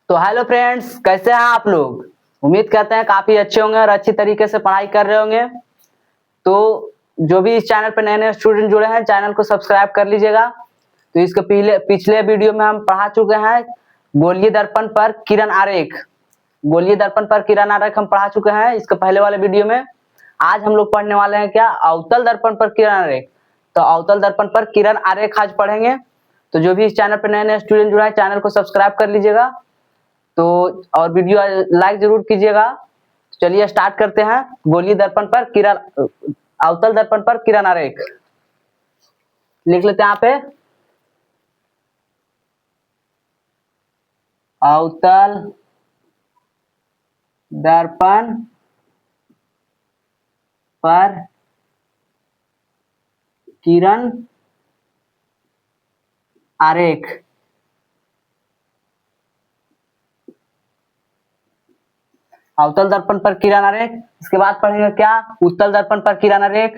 तो hello friends, कैसे हैं आप लोग। उम्मीद करते हैं काफी अच्छे होंगे और अच्छी तरीके से पढ़ाई कर रहे होंगे। तो जो भी इस चैनल पर नए नए स्टूडेंट जुड़े हैं, चैनल को सब्सक्राइब कर लीजिएगा। तो इसके पिछले वीडियो में हम पढ़ा चुके हैं गोलीय दर्पण पर किरण आरेख। गोलीय दर्पण पर किरण आरेख हम पढ़ा चुके हैं इसके पहले वाले वीडियो में। आज हम लोग पढ़ने वाले हैं क्या, अवतल दर्पण पर किरण आरेख। तो अवतल दर्पण पर किरण आरेख आज पढ़ेंगे। तो जो भी इस चैनल पर नए नए स्टूडेंट जुड़ा है, चैनल को सब्सक्राइब कर लीजिएगा। तो और वीडियो लाइक जरूर कीजिएगा। चलिए स्टार्ट करते हैं। गोलीय दर्पण पर किरण, अवतल दर्पण पर किरण आरेख लिख लेते हैं यहाँ पे। अवतल दर्पण पर किरण आरेख। अवतल दर्पण पर किरण आरेख। इसके बाद पढ़ेंगे क्या, उत्तल दर्पण पर किरण आरेख।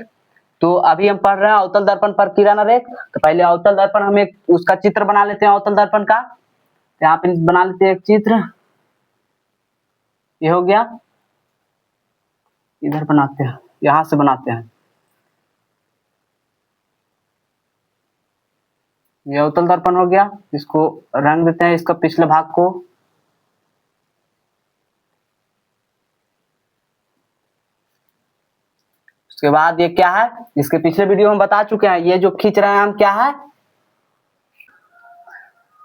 तो अभी हम पढ़ रहे हैं अवतल दर्पण पर किरण आरेख। तो पहले अवतल दर्पण, हम एक उसका चित्र बना लेते हैं अवतल दर्पण का। तो यहाँ पे बना लेते हैं एक चित्र। ये हो गया, इधर बनाते हैं, यहां से बनाते हैं। ये अवतल दर्पण हो गया। इसको रंग देते हैं, इसका पिछले भाग को। उसके बाद ये क्या है, इसके पिछले वीडियो में बता चुके हैं। ये जो खींच रहे हैं हम क्या है,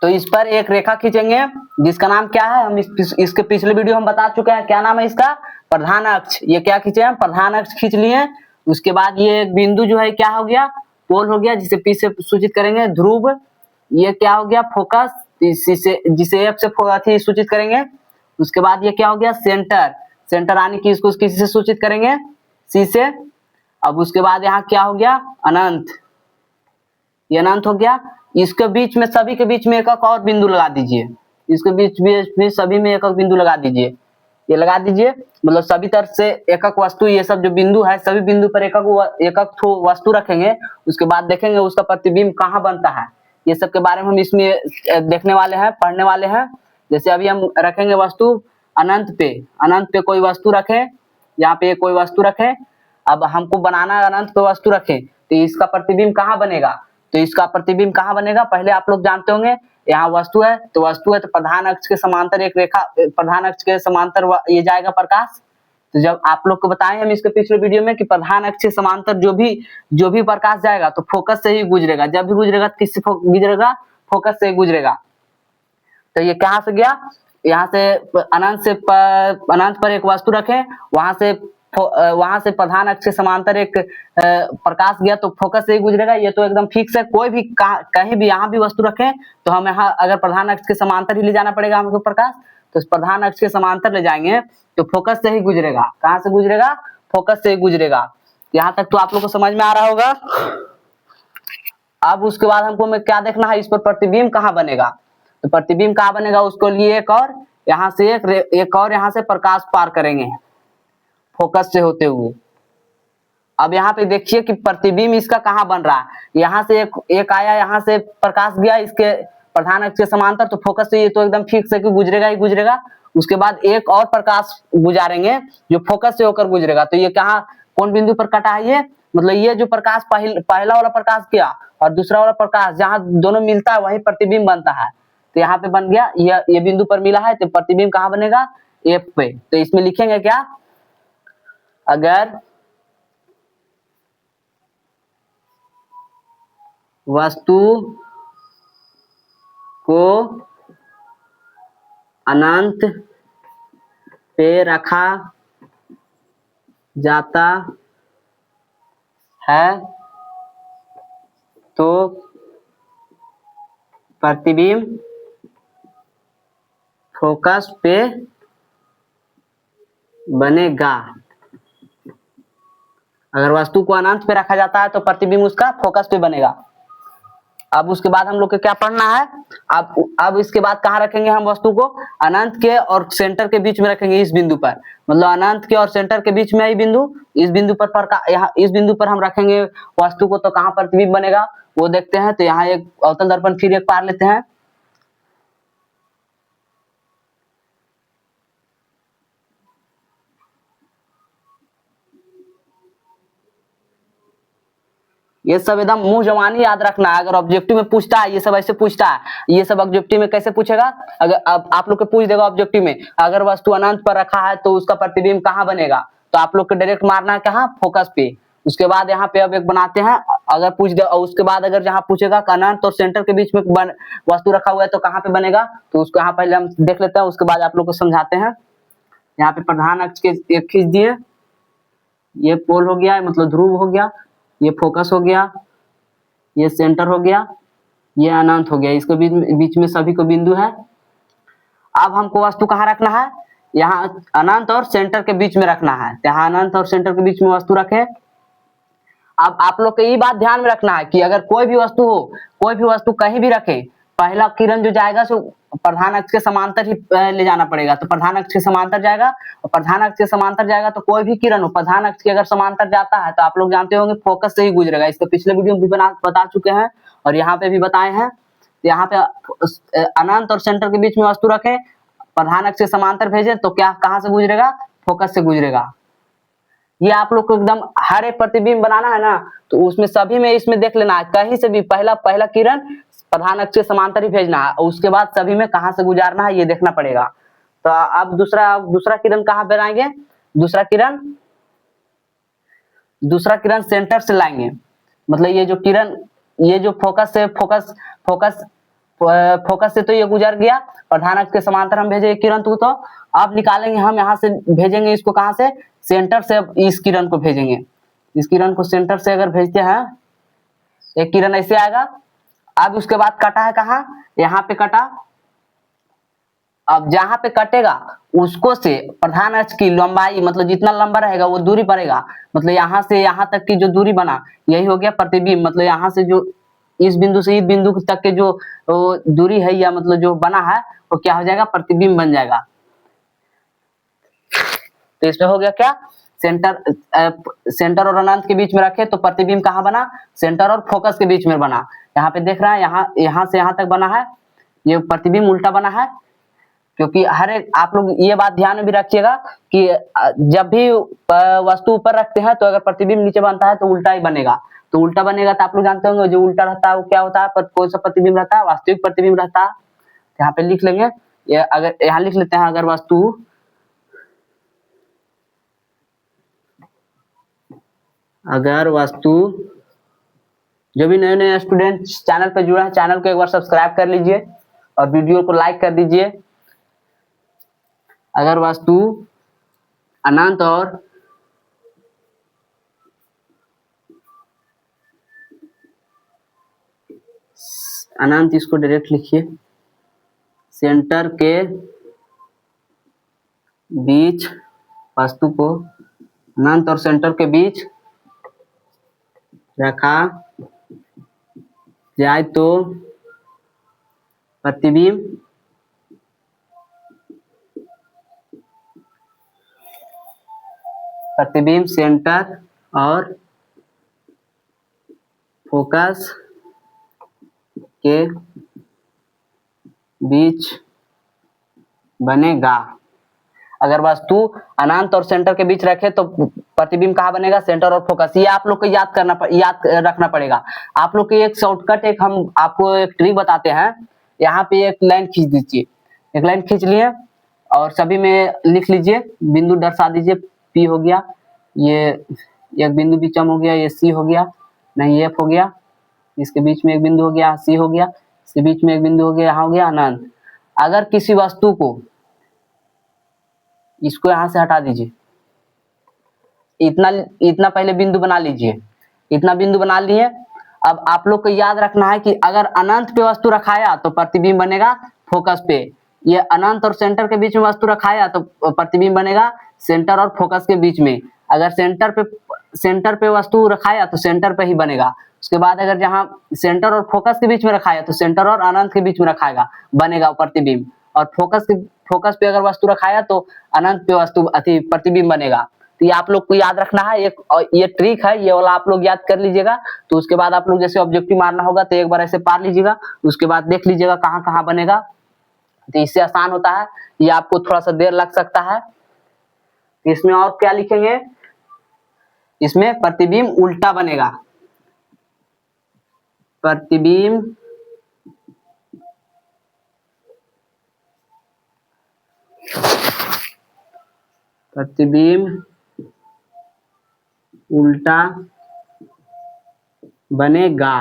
तो इस पर एक रेखा खींचेंगे जिसका नाम क्या है, हम इसके पिछले वीडियो हम बता चुके हैं। क्या नाम है इसका, प्रधान अक्ष। ये क्या खींचे हम, प्रधान अक्ष खींच लिए। उसके बाद ये एक बिंदु जो है क्या हो गया, पोल हो गया, जिसे पी से सूचित करेंगे ध्रुव। ये क्या हो गया, फोकस, जिसे एफ से सूचित करेंगे। उसके बाद ये क्या हो गया, सेंटर। सेंटर आने की इसको किसी से सूचित करेंगे, सी से। अब उसके बाद यहाँ क्या हो गया, अनंत। ये अनंत हो गया। इसके बीच में, सभी के बीच में एक एक और बिंदु लगा दीजिए। इसके बीच में सभी में एक एक बिंदु लगा दीजिए। ये लगा दीजिए, मतलब सभी तरफ से एक एक वस्तु, ये सब जो बिंदु है, सभी बिंदु पर एक एक वस्तु रखेंगे। उसके बाद देखेंगे उसका प्रतिबिंब कहाँ बनता है। ये सब के बारे में हम इसमें देखने वाले हैं, पढ़ने वाले हैं। जैसे अभी हम रखेंगे वस्तु अनंत पे। अनंत पे कोई वस्तु रखें, यहाँ पे कोई वस्तु रखें। अब हमको बनाना अनंत पे वस्तु रखें, तो इसका प्रतिबिंब कहाँ बनेगा। तो इसका प्रतिबिंब कहाँ बनेगा, पहले आप लोग जानते होंगे। यहाँ वस्तु है, तो प्रधान अक्ष के समांतर एक रेखा, प्रधान अक्ष के समांतर ये जाएगा प्रकाश। तो जब आप लोग को बताएं हम इसके पिछले वीडियो में कि प्रधान अक्ष के समांतर जो भी प्रकाश जाएगा तो फोकस से ही गुजरेगा। जब भी गुजरेगा तो किससे गुजरेगा, फोकस से गुजरेगा। तो ये कहाँ से गया, यहाँ से अनंत पर एक वस्तु रखें, वहां से प्रधान अक्ष के समांतर एक प्रकाश गया तो फोकस से ही गुजरेगा। ये तो एकदम फिक्स है। कोई भी कहीं भी यहाँ भी वस्तु रखें तो हम यहाँ अगर प्रधान अक्ष के समांतर ही ले जाना पड़ेगा हमको प्रकाश, तो प्रधान अक्ष के समांतर ले जाएंगे तो फोकस से ही गुजरेगा। कहाँ से गुजरेगा, फोकस से ही गुजरेगा। यहाँ तक तो आप लोग को समझ में आ रहा होगा। अब उसके बाद हमको क्या देखना है, इस पर प्रतिबिंब कहाँ बनेगा। तो प्रतिबिंब कहाँ बनेगा, उसको लिए एक और यहाँ से एक और यहाँ से प्रकाश पार करेंगे फोकस से होते हुए। अब यहाँ पे देखिए कि प्रतिबिंब इसका कहाँ बन रहा है। यहाँ से एक आया, यहाँ से प्रकाश गया इसके प्रधान अक्ष के समांतर, तो फोकस से ये तो एकदम फिक्स है कि गुजरेगा ही गुजरेगा। उसके बाद एक और प्रकाश गुजारेंगे जो फोकस से होकर गुजरेगा। तो ये कहाँ, कौन बिंदु पर कटा है ये, मतलब ये जो प्रकाश पहला वाला प्रकाश किया और दूसरा वाला प्रकाश, जहाँ दोनों मिलता है वही प्रतिबिंब बनता है। तो यहाँ पे बन गया, ये बिंदु पर मिला है, तो प्रतिबिंब कहाँ बनेगा, एफ पे। तो इसमें लिखेंगे क्या, अगर वस्तु को अनंत पे रखा जाता है तो प्रतिबिंब फोकस पे बनेगा। अगर वस्तु को अनंत पे रखा जाता है तो प्रतिबिंब उसका फोकस पे बनेगा। अब उसके बाद हम लोग को क्या पढ़ना है, अब इसके बाद कहाँ रखेंगे हम वस्तु को, अनंत के और सेंटर के बीच में रखेंगे, इस बिंदु पर। मतलब अनंत के और सेंटर के बीच में ही बिंदु, इस बिंदु पर यहाँ इस बिंदु पर हम रखेंगे वस्तु को, तो कहाँ प्रतिबिंब बनेगा वो देखते हैं। तो यहाँ एक अवतल दर्पण फिर एक पार लेते हैं। ये सब एकदम मुंह जबानी याद रखना है। अगर ऑब्जेक्टिव में पूछता है ये सब ऐसे पूछता है, ये सब ऑब्जेक्टिव में कैसे पूछेगा, अगर अब आप लोग को पूछ देगा ऑब्जेक्टिव में अगर वस्तु अनंत पर रखा है तो उसका प्रतिबिंब कहाँ बनेगा, तो आप लोग को डायरेक्ट मारना है कहाँ, फोकस पे। उसके बाद यहाँ पे अब एक बनाते हैं, अगर पूछ दे और उसके बाद अगर जहाँ पूछेगा अनंत और सेंटर के बीच में वस्तु रखा हुआ है तो कहाँ पे बनेगा, तो उसको यहाँ पहले हम देख लेते हैं, उसके बाद आप लोग को समझाते हैं। यहाँ पे प्रधान अक्ष के एक खींच दिए, ये पोल हो गया मतलब ध्रुव हो गया, ये फोकस हो गया, ये सेंटर हो गया, ये अनंत हो गया, इसके बीच में सभी को बिंदु है। अब हमको वस्तु कहाँ रखना है, यहाँ अनंत और सेंटर के बीच में रखना है, यहाँ अनंत और सेंटर के बीच में वस्तु रखे। अब आप लोग को ये बात ध्यान में रखना है कि अगर कोई भी वस्तु हो, कोई भी वस्तु कहीं भी रखे, पहला किरण जो जाएगा सो प्रधान अक्ष के समांतर ही ले जाना पड़ेगा, तो प्रधान अक्ष के समांतर जाएगा, और प्रधान अक्ष के समांतर जाएगा तो कोई भी किरण हो प्रधान अक्ष के अगर समांतर जाता है तो आप लोग जानते होंगे फोकस से ही गुजरेगा। इसके पिछले वीडियो में भी बता चुके हैं और यहाँ पे भी बताए हैं। तो यहाँ पे अनंत और सेंटर के बीच में वस्तु रखे, प्रधान अक्ष के समांतर भेजे तो क्या कहाँ से गुजरेगा, फोकस से गुजरेगा। ये आप लोग को एकदम हर एक प्रतिबिंब बनाना है ना, तो उसमें सभी में इसमें देख लेना है, कहीं से भी पहला किरण प्रधान अक्ष के समांतर ही भेजना है, और उसके बाद सभी में कहाँ से गुजारना है ये देखना पड़ेगा। तो अब दूसरा किरण कहाँ बनाएंगे, दूसरा किरण सेंटर से लाएंगे, मतलब ये जो किरण, ये जो फोकस से तो ये गुजर गया, प्रधान अक्ष के समांतर हम भेजे किरण तो अब निकालेंगे हम यहाँ से, भेजेंगे इसको कहाँ से, सेंटर से। अब इस किरण को भेजेंगे, इस किरण को सेंटर से अगर भेजते हैं, एक किरण ऐसे आएगा। अब उसके बाद कटा है कहाँ, यहाँ पे कटा। अब जहां पे कटेगा उसको से प्रधान अक्ष की लंबाई मतलब जितना लंबा रहेगा वो दूरी पड़ेगा, मतलब यहाँ से यहाँ तक की जो दूरी बना यही हो गया प्रतिबिंब, मतलब यहाँ से जो इस बिंदु से इस बिंदु तक के जो दूरी है या मतलब जो बना है वो क्या हो जाएगा, प्रतिबिंब बन जाएगा। तो इसमें हो गया क्या, सेंटर और अनंत के बीच में रखे तो प्रतिबिंब कहाँ बना, सेंटर और फोकस के बीच में बना। यहाँ पे देख रहे हैं यहाँ से यहाँ तक बना है, ये प्रतिबिंब उल्टा बना है, क्योंकि हर एक आप लोग ये बात ध्यान में भी रखिएगा कि जब भी वस्तु ऊपर रखते हैं तो अगर प्रतिबिंब नीचे बनता है तो उल्टा ही बनेगा। तो उल्टा बनेगा तो आप लोग जानते होंगे जो उल्टा रहता है वो क्या होता है, कौन सा प्रतिबिंब रहता है, वास्तविक प्रतिबिंब रहता है। यहाँ पे लिख लेंगे, ये अगर यहाँ लिख लेते हैं, अगर वस्तु जो भी नए स्टूडेंट चैनल पे जुड़ा है चैनल को एक बार सब्सक्राइब कर लीजिए और वीडियो को लाइक कर दीजिए। अगर वस्तु अनंत और अनंत, इसको डायरेक्ट लिखिए, सेंटर के बीच वस्तु को अनंत और सेंटर के बीच रखा जाए तो प्रतिबिंब सेंटर और फोकस के बीच बनेगा। अगर वस्तु अनंत और सेंटर के बीच रखे तो प्रतिबिंब कहाँ बनेगा, सेंटर और फोकस। ये आप लोग को याद रखना पड़ेगा। आप लोग के एक शॉर्टकट हम आपको एक ट्रिक बताते हैं। यहाँ पे एक लाइन खींच दीजिए, एक लाइन खींच लिए और सभी में लिख लीजिए, बिंदु दर्शा दीजिए। पी हो गया, ये एक बिंदु बीच हो गया, ये सी हो गया, नहीं एफ हो गया, इसके बीच में एक बिंदु हो गया, सी हो गया, इसके बीच में एक बिंदु हो गया, यहाँ हो गया अनंत। अगर किसी वस्तु को, इसको यहाँ से हटा दीजिए, इतना पहले बिंदु बना लीजिए, इतना बिंदु बना लिए। अब आप लोग को याद रखना है कि अगर अनंत पे वस्तु रखाया तो प्रतिबिंब बनेगा फोकस पे, ये अनंत और सेंटर के बीच में वस्तु रखाया तो प्रतिबिंब बनेगा सेंटर और फोकस के बीच में। अगर सेंटर पे वस्तु रखाया तो सेंटर पे ही बनेगा। उसके बाद अगर जहाँ सेंटर और फोकस के बीच में रखाया तो सेंटर और अनंत के बीच में रखाएगा, बनेगा प्रतिबिंब। और फोकस पे अगर वस्तु रखाया तो अनंत पे वस्तु प्रतिबिंब बनेगा। तो ये आप लोग को याद रखना है, ये ट्रिक है, ये वाला आप लोग याद कर लीजिएगा। तो उसके बाद आप लोग जैसे ऑब्जेक्टिव मारना होगा तो एक बार ऐसे पार लीजिएगा, उसके बाद देख लीजिएगा कहाँ कहाँ बनेगा, तो इससे आसान होता है। ये आपको थोड़ा सा देर लग सकता है। इसमें और क्या लिखेंगे, इसमें प्रतिबिंब उल्टा बनेगा, प्रतिबिंब उल्टा बनेगा।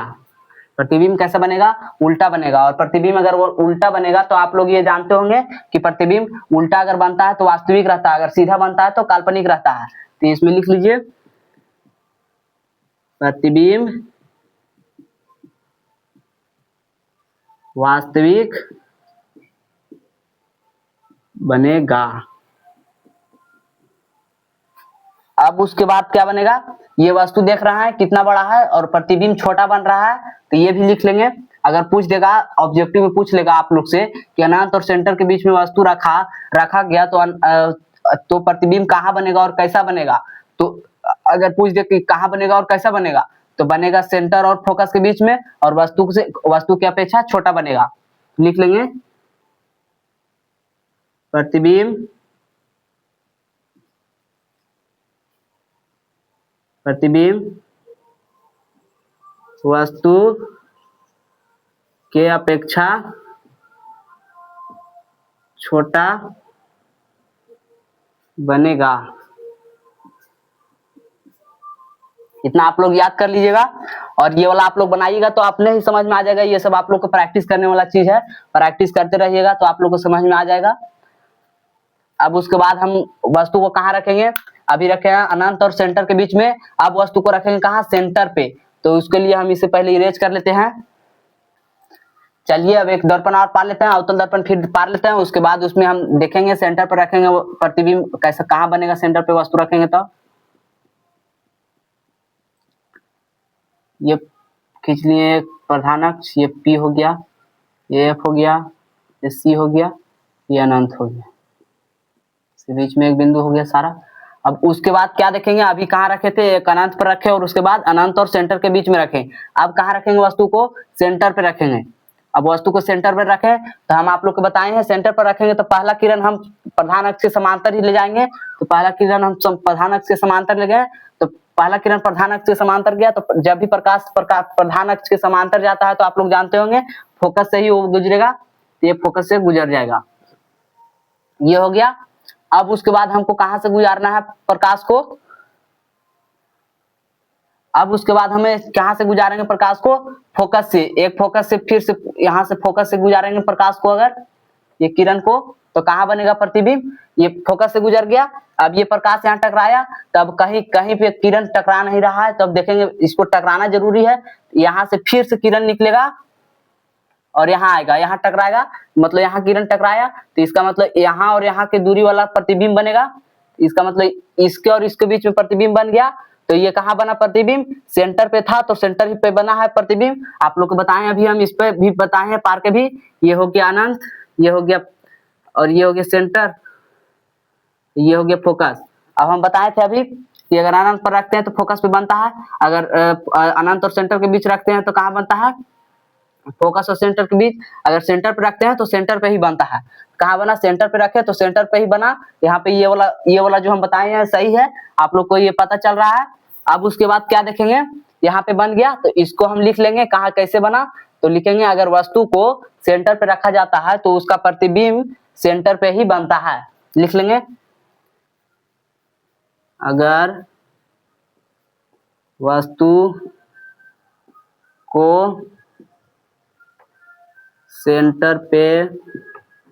प्रतिबिंब कैसा बनेगा? उल्टा बनेगा। और प्रतिबिंब अगर वो उल्टा बनेगा तो आप लोग ये जानते होंगे कि प्रतिबिंब उल्टा अगर बनता है तो वास्तविक रहता है, अगर सीधा बनता है तो काल्पनिक रहता है। तो इसमें लिख लीजिए प्रतिबिंब वास्तविक बनेगा। अब उसके बाद क्या बनेगा? ये वस्तु देख रहा है कितना बड़ा है और प्रतिबिंब छोटा बन रहा है, तो ये भी लिख लेंगे। अगर पूछ देगा, ऑब्जेक्टिव में पूछ लेगा आप लोग से कि अनंत और सेंटर के बीच में वस्तु रखा गया तो प्रतिबिंब कहाँ बनेगा और कैसा बनेगा, तो अगर पूछ दे कि कहाँ बनेगा और कैसा बनेगा, तो बनेगा सेंटर और फोकस के बीच में, और वस्तु की अपेक्षा छोटा बनेगा। लिख लेंगे प्रतिबिंब वस्तु के अपेक्षा छोटा बनेगा। इतना आप लोग याद कर लीजिएगा, और ये वाला आप लोग बनाइएगा तो अपने ही समझ में आ जाएगा। ये सब आप लोग को प्रैक्टिस करने वाला चीज है, प्रैक्टिस करते रहिएगा तो आप लोग को समझ में आ जाएगा। अब उसके बाद हम वस्तु को कहाँ रखेंगे? अभी रखे हैं अनंत और सेंटर के बीच में, अब वस्तु को रखेंगे कहाँ? सेंटर पे। तो उसके लिए हम इसे पहले इरेज कर लेते हैं। चलिए अब एक दर्पण और पार लेते हैं, अवतल दर्पण फिर पार लेते हैं। उसके बाद उसमें हम देखेंगे सेंटर पर रखेंगे प्रतिबिंब कैसा कहाँ बनेगा, सेंटर पे वस्तु रखेंगे तो। ये खींच लिए प्रधान अक्ष, ये P हो गया, ये F हो गया, ये C हो गया, ये अनंत हो गया, इसके बीच में एक बिंदु हो गया सारा। अब उसके बाद क्या देखेंगे? अभी कहाँ रखे थे? एक अनंत पर रखे और उसके बाद अनंत और सेंटर के बीच में रखें। अब कहाँ रखेंगे? वस्तु को सेंटर पे रखेंगे। अब वस्तु को सेंटर पर रखें तो हम आप लोग को बताए हैं सेंटर पर रखेंगे तो पहला किरण हम प्रधान अक्ष के समांतर ही ले जाएंगे। तो पहला किरण हम प्रधान अक्ष के समांतर ले गए, तो पहला किरण प्रधान अक्ष के समांतर गया। तो जब भी प्रकाश प्रधान अक्ष के समांतर जाता है तो आप लोग जानते होंगे फोकस से ही वो गुजरेगा, तो ये फोकस से गुजर जाएगा। ये हो गया। अब उसके बाद हमको कहां से गुजारना है प्रकाश को? अब उसके बाद हमें कहां से गुजारेंगे प्रकाश को? फोकस से। एक फोकस से फिर से यहां से फोकस से गुजारेंगे प्रकाश को, अगर ये किरण को, तो कहां बनेगा प्रतिबिंब? ये फोकस से गुजर गया। अब ये प्रकाश यहाँ टकराया, तब कहीं कहीं पे किरण टकरा नहीं रहा है, तब देखेंगे इसको टकराना जरूरी है। यहाँ से फिर से किरण निकलेगा और यहाँ आएगा, यहाँ टकराएगा, मतलब यहाँ किरण टकराया तो इसका मतलब यहाँ और यहाँ की दूरी वाला प्रतिबिंब बनेगा। इसका मतलब इसके और इसके बीच में प्रतिबिंब बन गया। तो ये कहाँ बना प्रतिबिंब? सेंटर पे था तो सेंटर पे बना है प्रतिबिंब। आप लोग को बताएं, अभी हम इस पे भी बताए हैं पार के भी। ये हो गया अनंत, ये हो गया, और ये हो गया सेंटर, ये हो गया फोकस। अब हम बताए थे अभी कि अगर अनंत पर रखते हैं तो फोकस पे बनता है, अगर अनंत और सेंटर के बीच रखते हैं तो कहाँ बनता है? फोकस और सेंटर के बीच। अगर सेंटर पे रखते हैं तो सेंटर पे ही बनता है। कहाँ बना? सेंटर पे रखे तो सेंटर पे ही बना। यहाँ पे ये वाला जो हम बताए हैं सही है, आप लोग को ये पता चल रहा है। अब उसके बाद क्या देखेंगे? यहाँ पे बन गया तो इसको हम लिख लेंगे कहाँ कैसे बना, तो लिखेंगे अगर वस्तु को सेंटर पे रखा जाता है तो उसका प्रतिबिंब सेंटर पे ही बनता है। लिख लेंगे अगर वस्तु को सेंटर पे रखा जाता है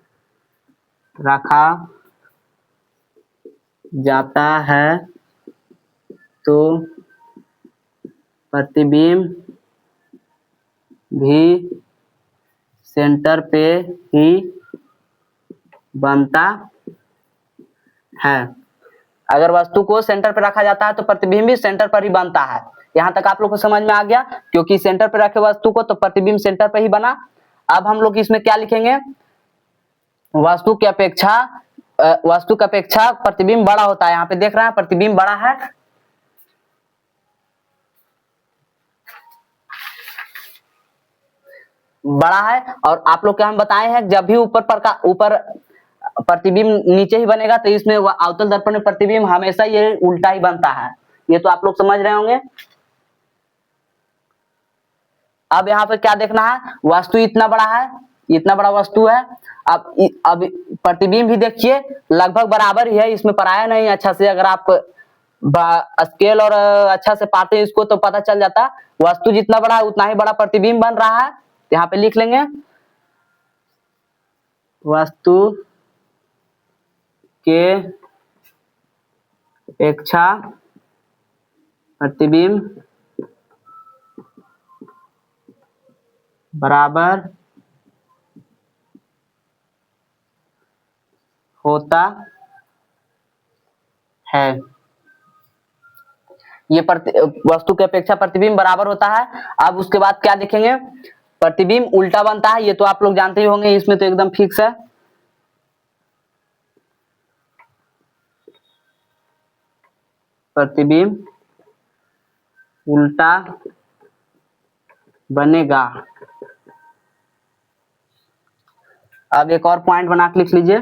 तो प्रतिबिंब भी सेंटर पे ही बनता है। अगर वस्तु को सेंटर पे रखा जाता है तो प्रतिबिंब भी सेंटर पर ही बनता है। यहाँ तक आप लोग को समझ में आ गया, क्योंकि सेंटर पे रखे वस्तु को तो प्रतिबिंब सेंटर पे ही बना। अब हम लोग इसमें क्या लिखेंगे? वस्तु की अपेक्षा प्रतिबिंब बड़ा होता है। यहाँ पे देख रहे हैं प्रतिबिंब बड़ा है, और आप लोग क्या हम बताए हैं जब भी ऊपर प्रतिबिंब नीचे ही बनेगा तो इसमें अवतल दर्पण में प्रतिबिंब हमेशा ये उल्टा ही बनता है। ये तो आप लोग समझ रहे होंगे। अब यहाँ पे क्या देखना है, वस्तु इतना बड़ा है, इतना बड़ा वस्तु है। अब प्रतिबिंब भी देखिए लगभग बराबर ही है, इसमें पराया नहीं अच्छा से। अगर आप स्केल और अच्छा से पाते हैं इसको तो पता चल जाता। वस्तु जितना बड़ा है उतना ही बड़ा प्रतिबिंब बन रहा है। यहाँ पे लिख लेंगे वस्तु के अपेक्षा प्रतिबिंब बराबर होता है। ये वस्तु की अपेक्षा प्रतिबिंब बराबर होता है। अब उसके बाद क्या देखेंगे, प्रतिबिंब उल्टा बनता है, ये तो आप लोग जानते ही होंगे, इसमें तो एकदम फिक्स है। प्रतिबिंब उल्टा बनेगा। अब एक और पॉइंट बना के लिख लीजिए,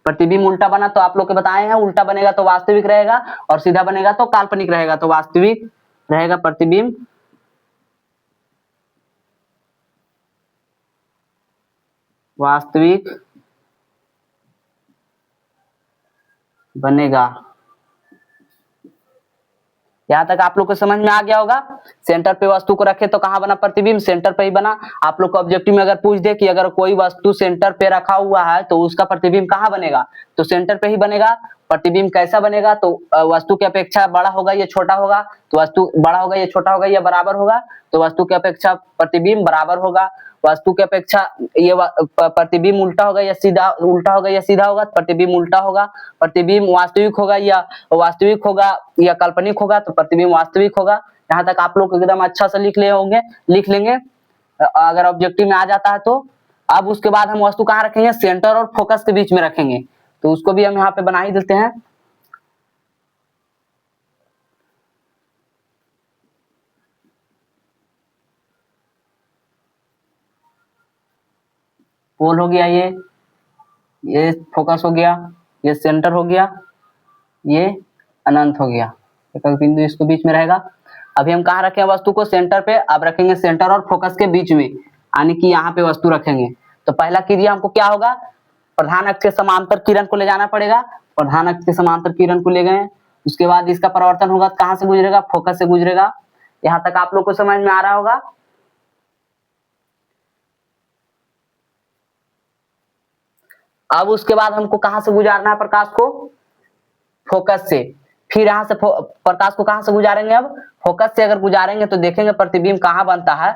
प्रतिबिंब उल्टा बना तो आप लोग के बताए हैं, उल्टा बनेगा तो वास्तविक रहेगा और सीधा बनेगा तो काल्पनिक रहेगा। तो वास्तविक रहेगा प्रतिबिंब वास्तविक बनेगा। यहां तक आप लोग को समझ में आ गया होगा। सेंटर पे वस्तु को रखे तो कहां बना प्रतिबिंब, सेंटर पे ही बना। आप लोग को ऑब्जेक्टिव में अगर पूछ दे कि अगर कोई वस्तु सेंटर पे रखा हुआ है तो उसका प्रतिबिंब कहां बनेगा, तो सेंटर पे ही बनेगा। प्रतिबिंब कैसा बनेगा, तो वस्तु की अपेक्षा बड़ा होगा या छोटा होगा, तो वस्तु बड़ा होगा या छोटा होगा या बराबर होगा, तो वस्तु की अपेक्षा प्रतिबिंब बराबर होगा। वस्तु की अपेक्षा ये प्रतिबिंब उल्टा होगा या सीधा, उल्टा होगा या सीधा होगा, प्रतिबिंब उल्टा होगा। प्रतिबिंब वास्तविक होगा या काल्पनिक होगा, तो प्रतिबिंब वास्तविक होगा। यहाँ तक आप लोग एकदम अच्छा से लिख लेंगे अगर ऑब्जेक्टिव में आ जाता है तो। अब उसके बाद हम वस्तु कहाँ रखेंगे, सेंटर और फोकस के बीच में रखेंगे, तो उसको भी हम यहाँ पे बना ही देते हैं। पोल हो गया, ये फोकस हो गया, ये सेंटर हो गया, ये अनंत हो गया। एक बिंदु इसको बीच में रहेगा। अभी हम कहाँ रखें वस्तु को, सेंटर पे। अब रखेंगे सेंटर और फोकस के बीच में, यानी कि यहाँ पे वस्तु रखेंगे। तो पहला क्रिया हमको क्या होगा, प्रधान अक्ष के समांतर किरण को ले जाना पड़ेगा। प्रधान अक्ष के समांतर किरण को ले गए, उसके बाद इसका परिवर्तन होगा, कहाँ से गुजरेगा, फोकस से गुजरेगा। यहाँ तक आप लोग को समझ में आ रहा होगा। अब उसके बाद हमको कहां से गुजारना है प्रकाश को, फोकस से। फिर यहाँ से प्रकाश को कहां से गुजारेंगे, अब फोकस से अगर गुजारेंगे तो देखेंगे प्रतिबिंब कहां बनता है।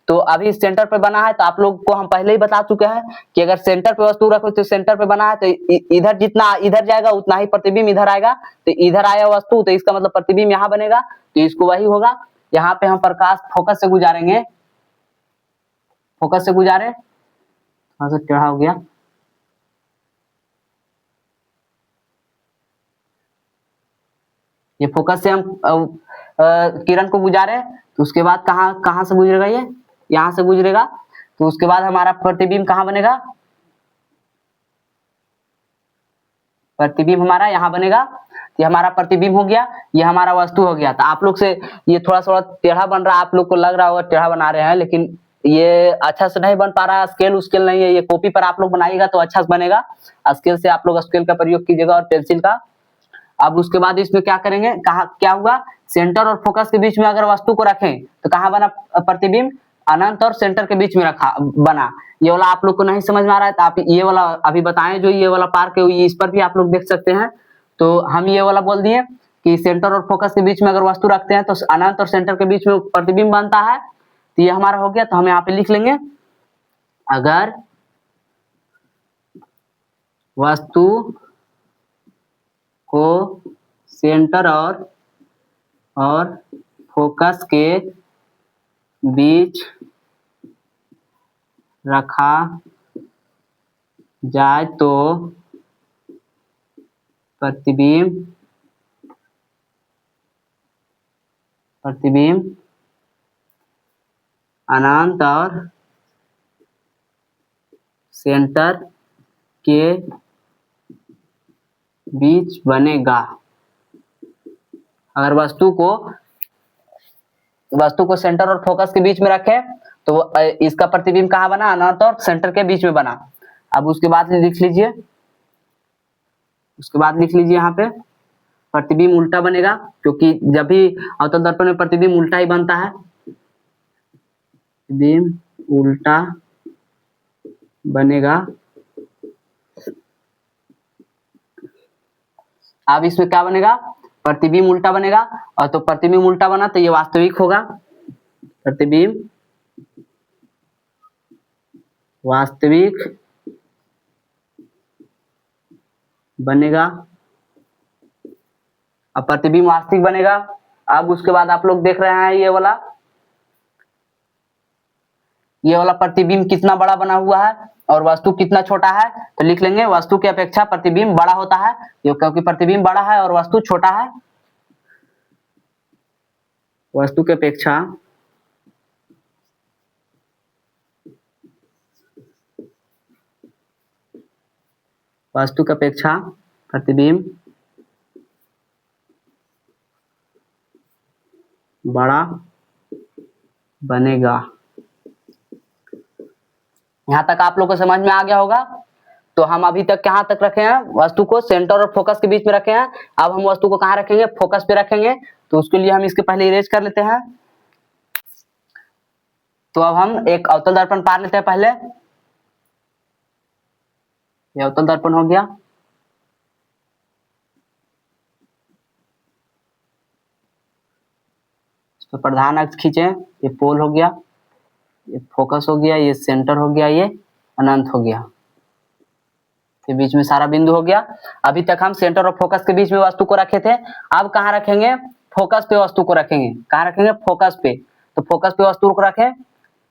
तो अभी सेंटर पे बना है, तो आप लोग को हम पहले ही बता चुके हैं कि अगर सेंटर पे वस्तु रखो तो सेंटर पे बना है तो इधर जितना इधर जाएगा उतना ही प्रतिबिंब इधर आएगा। तो इधर आया वस्तु तो इसका मतलब प्रतिबिंब यहाँ बनेगा, तो इसको वही होगा। यहाँ पे हम प्रकाश फोकस से गुजारेंगे, फोकस से गुजारे, थोड़ा सा टेढ़ा हो गया। ये फोकस से हम किरण को गुजारे तो उसके बाद कहां से गुजरेगा, ये यहां से गुजरेगा। तो उसके बाद हमारा प्रतिबिंब कहां बनेगा, प्रतिबिंब हमारा यहाँ बनेगा। ये हमारा प्रतिबिंब हो गया, ये हमारा वस्तु हो गया। तो आप लोग से ये थोड़ा टेढ़ा बन रहा है, आप लोग को लग रहा होगा टेढ़ा बना रहे हैं, लेकिन ये अच्छा से नहीं बन पा रहा है। स्केल उसकेल नहीं है, ये कॉपी पर आप लोग बनाइएगा तो अच्छा से बनेगा। स्केल से आप लोग स्केल का प्रयोग कीजिएगा और पेंसिल का। अब उसके बाद इसमें क्या करेंगे, क्या हुआ, सेंटर और फोकस के बीच में अगर वस्तु को रखें तो कहां बना प्रतिबिंब, अनंत और सेंटर के बीच में रखा बना। ये वाला आप लोग को नहीं समझ में आ रहा है तो आप ये वाला अभी बताएं, जो ये वाला पार्क है इस पर भी आप लोग देख सकते हैं। तो हम ये वाला बोल दिए कि सेंटर और फोकस के बीच में अगर वस्तु रखते हैं तो अनंत और सेंटर के बीच में प्रतिबिंब बनता है। तो ये हमारा हो गया। तो हम यहाँ पे लिख लेंगे, अगर वस्तु को सेंटर और फोकस के बीच रखा जाए तो प्रतिबिंब अनंत और सेंटर के बीच बनेगा। अगर वस्तु को सेंटर और फोकस के बीच में रखें तो इसका प्रतिबिंब कहाँ बना, अनंत और सेंटर के बीच में बना। अब उसके बाद लिख लीजिए, उसके बाद लिख लीजिए यहाँ पे प्रतिबिंब उल्टा बनेगा, क्योंकि जब भी अवतल दर्पण में प्रतिबिंब उल्टा ही बनता है, प्रतिबिंब उल्टा बनेगा। अब इसमें क्या बनेगा, प्रतिबिंब उल्टा बनेगा, और तो प्रतिबिंब उल्टा बना तो ये वास्तविक होगा, प्रतिबिंब वास्तविक बनेगा। अब प्रतिबिंब वास्तविक बनेगा। अब उसके बाद आप लोग देख रहे हैं ये वाला प्रतिबिंब कितना बड़ा बना हुआ है और वस्तु कितना छोटा है, तो लिख लेंगे वस्तु की अपेक्षा प्रतिबिंब बड़ा होता है, क्योंकि प्रतिबिंब बड़ा है और वस्तु छोटा है, वस्तु की अपेक्षा प्रतिबिंब बड़ा बनेगा। यहां तक आप लोग को समझ में आ गया होगा। तो हम अभी तक कहां तक रखे हैं, वस्तु को सेंटर और फोकस के बीच में रखे हैं। अब हम वस्तु को कहां रखेंगे, फोकस पे रखेंगे। तो उसके लिए हम इसके पहले इरेज कर लेते हैं। तो अब हम एक अवतल दर्पण पार लेते हैं पहले, ये अवतल दर्पण हो गया। तो प्रधान अक्ष खींचे, ये पोल हो गया, ये फोकस हो गया, ये सेंटर हो गया, ये अनंत हो गया, के बीच में सारा बिंदु हो गया। अभी तक हम सेंटर और फोकस के बीच में वस्तु को रखे थे। अब कहाँ रखेंगे, फोकस पे वस्तु को रखेंगे। कहाँ रखेंगे, फोकस पे। तो फोकस पे वस्तु को रखें।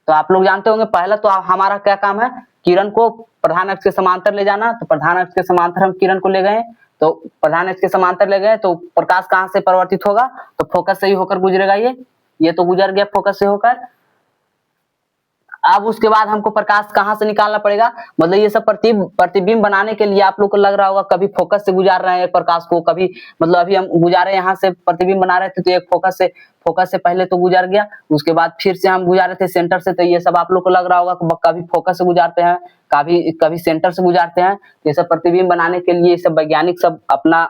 तो आप लोग जानते होंगे पहले तो हमारा क्या काम है, किरण को प्रधान अक्ष के समांतर ले जाना। तो प्रधान अक्ष के समांतर हम किरण को ले गए, तो प्रधान अक्ष के समांतर ले गए, तो प्रकाश कहाँ से परिवर्तित होगा, तो फोकस से ही होकर गुजरेगा। ये तो गुजर गया फोकस से होकर। अब उसके बाद हमको प्रकाश कहाँ से निकालना पड़ेगा, मतलब ये सब प्रतिबिंब बनाने के लिए आप लोग को लग रहा होगा कभी फोकस से गुजार रहे हैं प्रकाश को, कभी मतलब अभी हम गुजारे यहाँ से प्रतिबिंब बना रहे थे, तो एक फोकस से पहले तो गुजार गया, उसके बाद फिर से हम गुजारे थे सेंटर से। तो ये सब आप लोग को लग रहा होगा कभी फोकस से गुजारते हैं, कभी सेंटर से गुजारते हैं। ये सब प्रतिबिंब बनाने के लिए सब वैज्ञानिक सब अपना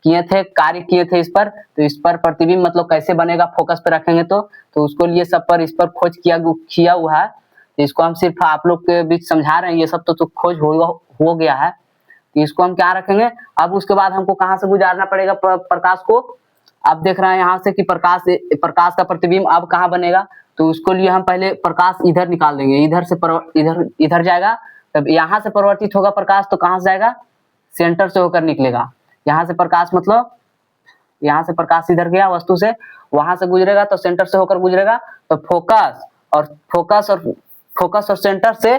कार्य किए थे इस पर। तो इस पर प्रतिबिंब मतलब कैसे बनेगा फोकस पे रखेंगे तो उसको लिए सब पर इस पर खोज किया हुआ है। इसको हम सिर्फ आप लोग के बीच समझा रहे हैं, ये सब तो खोज हो गया है। तो इसको हम क्या रखेंगे। अब उसके बाद हमको कहाँ से गुजारना पड़ेगा प्रकाश को। आप देख रहे हैं यहाँ से कि प्रकाश का प्रतिबिंब अब कहाँ बनेगा। तो उसको लिए हम पहले प्रकाश इधर निकाल देंगे, इधर जाएगा, तब यहाँ से परिवर्तित होगा प्रकाश। तो कहाँ से जाएगा, सेंटर से होकर निकलेगा। यहाँ से प्रकाश मतलब यहाँ से प्रकाश इधर गया वस्तु से, वहां से गुजरेगा तो सेंटर से होकर गुजरेगा। तो फोकस और सेंटर से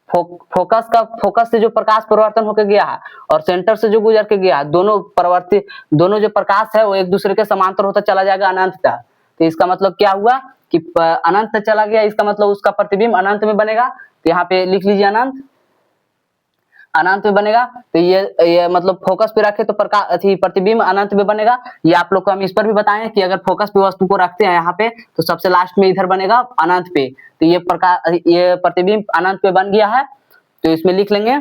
फोकस से जो प्रकाश परिवर्तन होकर गया है और सेंटर से जो गुजर के गया है, दोनों जो प्रकाश है वो एक दूसरे के समांतर होता चला जाएगा अनंत तक। तो इसका मतलब क्या हुआ कि अनंत तक चला गया, इसका मतलब उसका प्रतिबिंब अनंत में बनेगा। तो यहाँ पे लिख लीजिए अनंत में बनेगा। तो ये मतलब फोकस पे रखे तो प्रतिबिंब अनंत में बनेगा। ये आप लोग को हम इस पर भी बताएं कि अगर फोकस पे वस्तु को रखते हैं यहाँ पे तो सबसे लास्ट में इधर बनेगा अनंत पे। तो ये प्रतिबिंब अनंत पे बन गया है। तो इसमें लिख लेंगे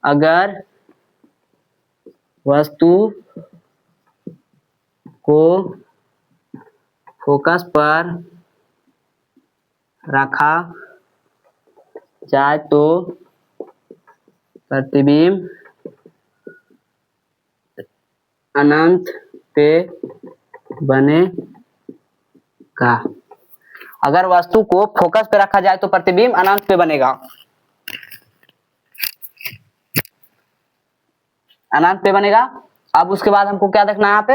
अगर वस्तु को फोकस पर रखा जाए तो प्रतिबिंब अनंत पे बनेगा। अगर वस्तु को फोकस पे रखा जाए तो प्रतिबिंब अनंत पे बनेगा, अनंत पे बनेगा। अब उसके बाद हमको क्या देखना है, यहाँ पे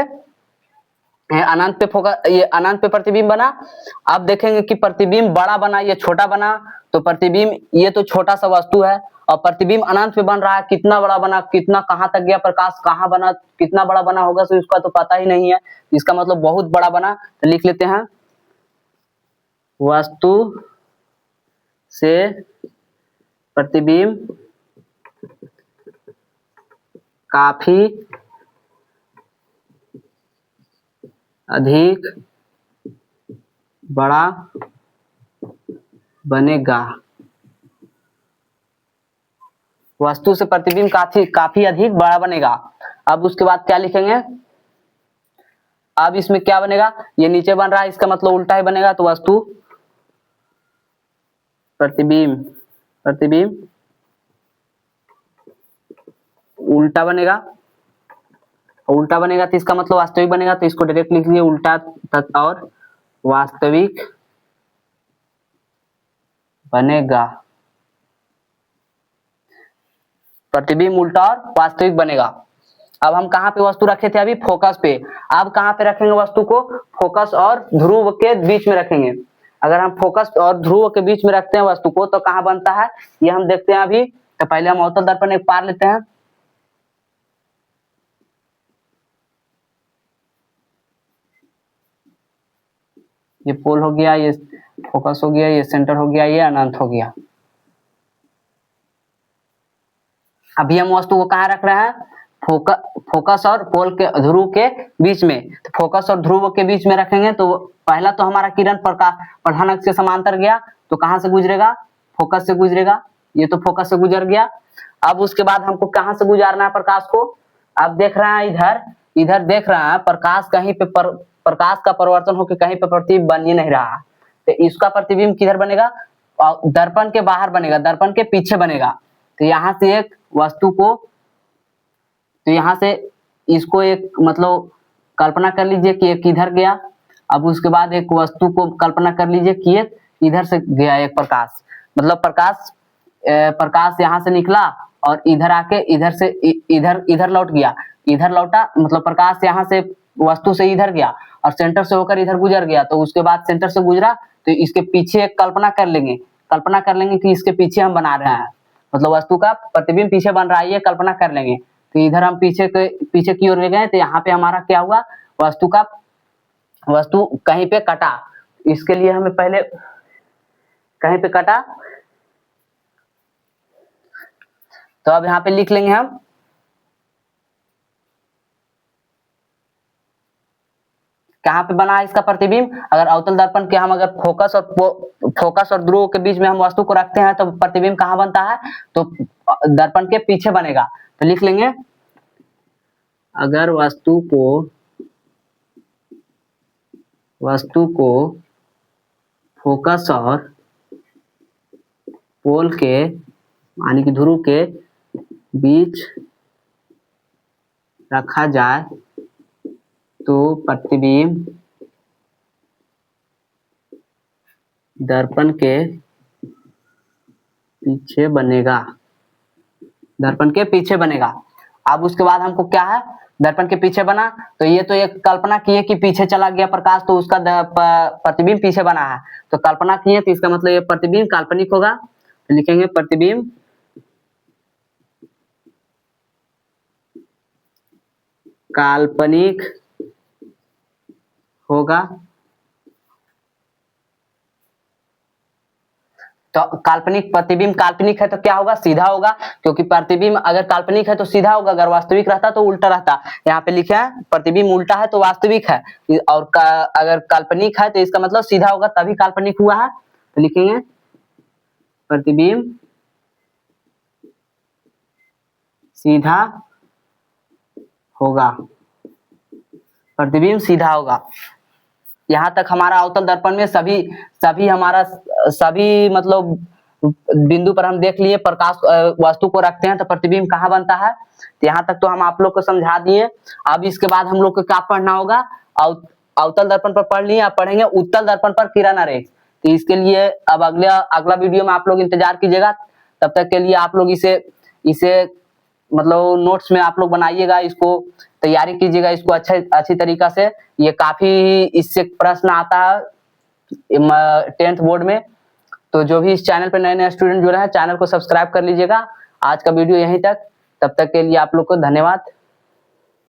अनंत पे फोकस, ये अनंत पे प्रतिबिंब बना। अब देखेंगे कि प्रतिबिंब बड़ा बना या छोटा बना। तो प्रतिबिंब ये तो छोटा सा वस्तु है और प्रतिबिंब अनंत पे बन रहा है, कितना बड़ा बना, कितना कहाँ तक गया प्रकाश, कहाँ बना, कितना बड़ा बना होगा तो इसका तो पता ही नहीं है। इसका मतलब बहुत बड़ा बना। तो लिख लेते हैं वस्तु से प्रतिबिंब काफी अधिक बड़ा बनेगा, वस्तु से प्रतिबिंब काफी अधिक बड़ा बनेगा। अब उसके बाद क्या लिखेंगे, अब इसमें क्या बनेगा, ये नीचे बन रहा है इसका मतलब उल्टा ही बनेगा, तो वस्तु प्रतिबिंब उल्टा बनेगा, उल्टा बनेगा तो इसका मतलब वास्तविक बनेगा, तो इसको डायरेक्ट लिख लीजिए उल्टा और वास्तविक बनेगा, प्रतिबिंब उल्टा और वास्तविक बनेगा। अब हम कहां पे वस्तु रखे थे अभी, फोकस पे। अब कहां पे रखेंगे वस्तु को, फोकस और ध्रुव के बीच में रखेंगे। अगर हम फोकस और ध्रुव के बीच में रखते हैं वस्तु को तो कहां बनता है ये हम देखते हैं अभी। तो पहले हम अवतल दर्पण एक पार लेते हैं, ये पोल हो गया, ये फोकस हो गया, ये सेंटर हो गया, ये अनंत हो गया। अभी हम वस्तु को कहां रख रहे हैं, फोकस और पोल के ध्रुव के बीच में। तो फोकस और ध्रुव के बीच में रखेंगे तो पहला तो हमारा किरण प्रधान अक्ष के समांतर गया, तो कहां से गुजरेगा, फोकस से गुजरेगा, ये तो फोकस से गुजर गया। अब उसके बाद हमको कहां से गुजारना है प्रकाश को, आप देख रहे हैं इधर देख रहे हैं प्रकाश कहीं पे प्रकाश का परिवर्तन होकर कहीं पे प्रतिबिंब बन ही नहीं रहा, तो इसका प्रतिबिंब किधर बनेगा, दर्पण के बाहर बनेगा, दर्पण के पीछे बनेगा। तो यहाँ से एक वस्तु को, तो यहाँ से इसको एक मतलब कल्पना कर लीजिए कि एक इधर गया, अब उसके बाद एक वस्तु को कल्पना कर लीजिए कि एक इधर से गया, एक प्रकाश, मतलब प्रकाश यहाँ से निकला और इधर आके इधर से इधर लौट गया, इधर लौटा मतलब प्रकाश यहाँ से वस्तु से इधर गया और सेंटर से होकर इधर गुजर गया, तो उसके बाद सेंटर से गुजरा तो इसके पीछे एक कल्पना कर लेंगे कि इसके पीछे हम बना रहे हैं, मतलब वस्तु का प्रतिबिंब पीछे बन रहा है, ये कल्पना कर लेंगे। तो इधर हम पीछे की ओर ले गए, तो यहाँ पे हमारा क्या हुआ, वस्तु कहीं पे कटा, इसके लिए हमें पहले कहीं पे कटा, तो अब यहाँ पे लिख लेंगे हम कहाँ पे बना है इसका प्रतिबिंब। अगर अवतल दर्पण के हम अगर फोकस और ध्रुव के बीच में हम वस्तु को रखते हैं तो प्रतिबिंब कहाँ बनता है, तो दर्पण के पीछे बनेगा। तो लिख लेंगे अगर वस्तु को फोकस और पोल के यानी कि ध्रुव के बीच रखा जाए तो प्रतिबिंब दर्पण के पीछे बनेगा, दर्पण के पीछे बनेगा। अब उसके बाद हमको क्या है, दर्पण के पीछे बना, तो ये तो एक कल्पना किए कि पीछे चला गया प्रकाश तो उसका प्रतिबिंब पीछे बना है, तो कल्पना किए तो इसका मतलब ये प्रतिबिंब काल्पनिक होगा, तो लिखेंगे प्रतिबिंब काल्पनिक होगा। तो काल्पनिक प्रतिबिंब काल्पनिक है तो क्या होगा, सीधा होगा, क्योंकि प्रतिबिंब अगर काल्पनिक है तो सीधा होगा, अगर वास्तविक रहता तो उल्टा रहता। यहाँ पे लिखा है प्रतिबिंब उल्टा है तो वास्तविक है, और अगर काल्पनिक है तो इसका मतलब सीधा होगा तभी काल्पनिक हुआ है, तो लिखेंगे प्रतिबिंब सीधा होगा, प्रतिबिंब सीधा होगा। यहाँ तक हमारा अवतल दर्पण में सभी मतलब बिंदु पर हम देख लिए प्रकाश वस्तु को रखते हैं तो प्रतिबिंब कहाँ बनता है, तो यहाँ तक तो हम आप लोग को समझा दिए। अब इसके बाद हम लोग को क्या पढ़ना होगा, अवतल दर्पण पर पढ़ लिए, अब पढ़ेंगे उत्तल दर्पण पर किरण आरेख। तो इसके लिए अब अगला वीडियो में आप लोग इंतजार कीजिएगा, तब तक के लिए आप लोग इसे मतलब नोट्स में आप लोग बनाइएगा, इसको तैयारी कीजिएगा इसको अच्छी तरीका से। ये काफी इससे प्रश्न आता है 10th बोर्ड में, तो जो भी इस चैनल पे नए स्टूडेंट जुड़े हैं चैनल को सब्सक्राइब कर लीजिएगा। आज का वीडियो यहीं तक, तब तक के लिए आप लोग को धन्यवाद।